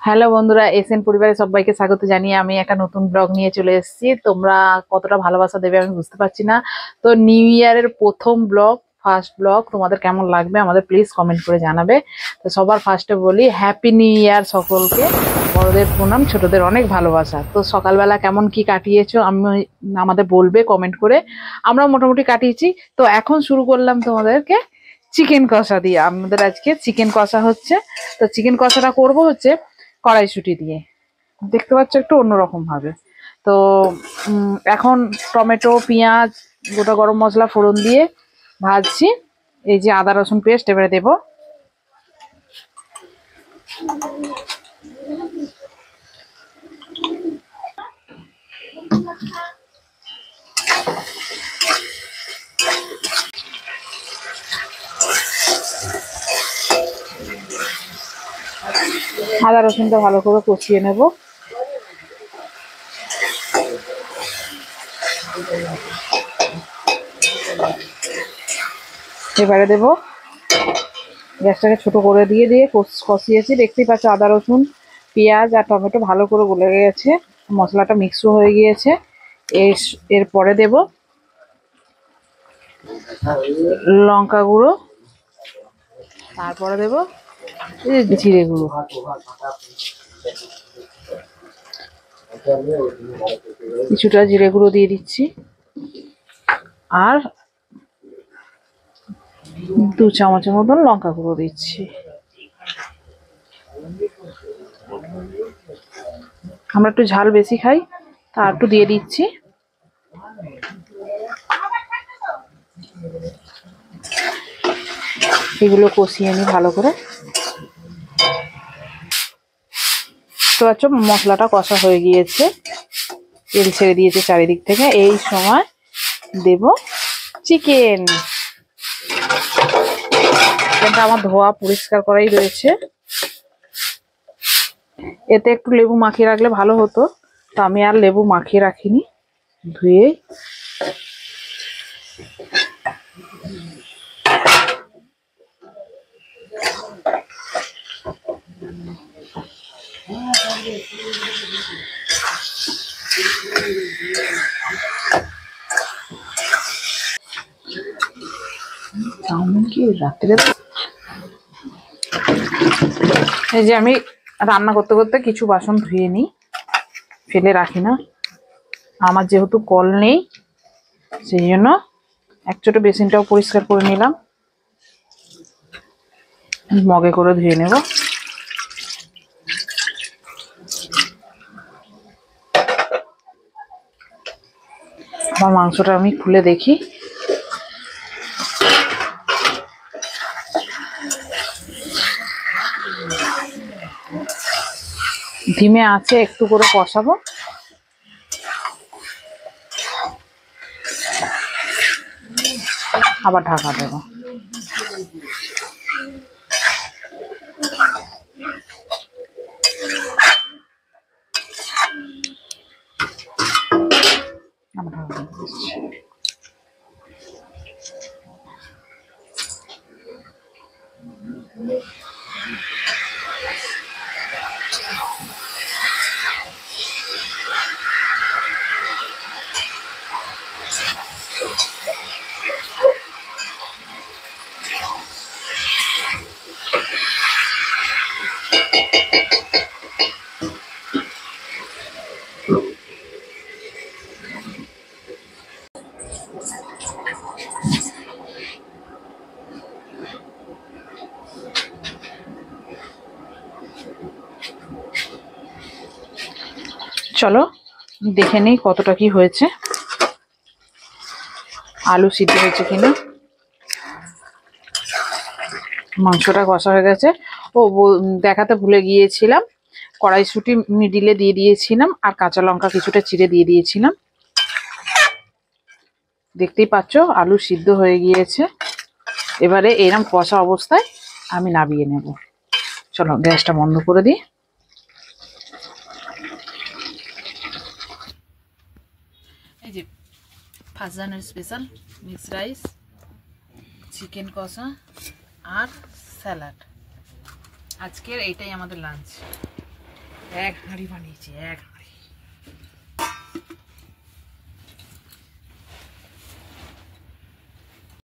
Hello বন্ধুরা, SN পরিবারের সবাইকে স্বাগত জানিয়ে আমি একটা নতুন ব্লগ নিয়ে চলে এসেছি। তোমরা কতটা ভালোবাসা দেবে আমি বুঝতে পারছি না। তো নিউ ইয়ারের প্রথম ব্লগ, ফার্স্ট ব্লগ তোমাদের কেমন লাগবে আমাদের প্লিজ কমেন্ট করে জানাবে। তো সবার ফার্স্টে বলি হ্যাপি নিউ ইয়ার সকলকে। বড়দের প্রণাম, ছোটদের অনেক ভালোবাসা। তো সকালবেলা কেমন কি কাটিয়েছো আমাদের বলবে কমেন্ট করে। আমরা মোটামুটি কাটিয়েছি। তো এখন শুরু করলাম তোমাদেরকে চিকেন কষা দিয়ে। আমাদের আজকে চিকেন কষা হচ্ছে। তো চিকেন কষাটা করব হচ্ছে কড়াইশুঁটি দিয়ে। দেখতে পাচ্ছ একটু অন্যরকম ভাবে। তো এখন টমেটো, পেঁয়াজ, গোটা গরম মশলা ফোড়ন দিয়ে ভাজছি। এই যে আদা রসুন পেস্ট এবারে দেব। আদা রসুনটা ভালো করে কষিয়ে নেব। এবারে দেব, গ্যাসটাকে ছোট করে দিয়ে কষিয়েছি। দেখতেই পাচ্ছ আদা রসুন পেঁয়াজ আর টমেটো ভালো করে গলে গেছে, মশলাটা মিক্সও হয়ে গিয়েছে। এরপরে দেব লঙ্কা গুঁড়ো, তারপরে দেব জিরে গুঁড়ো, কিছুটা জিরে গুঁড়ো দিয়ে দিচ্ছি, আর 2 চামচের মতন লঙ্কা গুঁড়ো দিচ্ছি। আমরা একটু ঝাল বেশি খাই, তা একটু দিয়ে দিচ্ছি। এগুলো কষিয়ে নিই ভালো করে। তো আচ্ছা, মশলাটা কষা হয়ে গিয়েছে, তেল ছেড়ে দিয়েছে চারিদিক থেকে। এই সময় দেব চিকেন। চিকেনটা আমার ধোয়া পরিষ্কার করাই রয়েছে। এতে একটু লেবু মাখিয়ে রাখলে ভালো হতো, তো আমি আর লেবু মাখিয়ে রাখিনি, ধুয়ে রাত্রে। এই যে আমি রান্না করতে করতে কিছু বাসন ধুয়ে নিই, ফেলে রাখি না। আমার যেহেতু কল নেই সেই জন্য এক ছোট বেসিনটাও পরিষ্কার করে নিলাম, মগে করে ধুয়ে নেব। আমার মাংসটা আমি খুলে দেখি। ধিমে আছে একটু করে কষাবো, আবার ঢাকা দেবো। আবার ঢাকা দেবো। চলো দেখে নেই কতটা কি হয়েছে, আলু সিদ্ধ হয়েছে কিনা। মাংসটা কষা হয়ে গেছে। ও দেখাতে ভুলে গিয়েছিলাম, কড়াইশুঁটি মিডিলে দিয়ে দিয়েছিলাম আর কাঁচা লঙ্কা কিছুটা চিড়ে দিয়ে দিয়েছিলাম। দেখতেই পাচ্ছ আলু সিদ্ধ হয়ে গিয়েছে। এবারে এরকম কষা অবস্থায় আমি নামিয়ে নেব। চলো গ্যাসটা বন্ধ করে দিই। এই যে ফারজানের স্পেশাল মিক্স রাইস, চিকেন কষা আর স্যালাড। আজকের এইটাই আমাদের লাঞ্চ। এক হাঁড়ি বানিয়েছি, এক হাঁড়ি।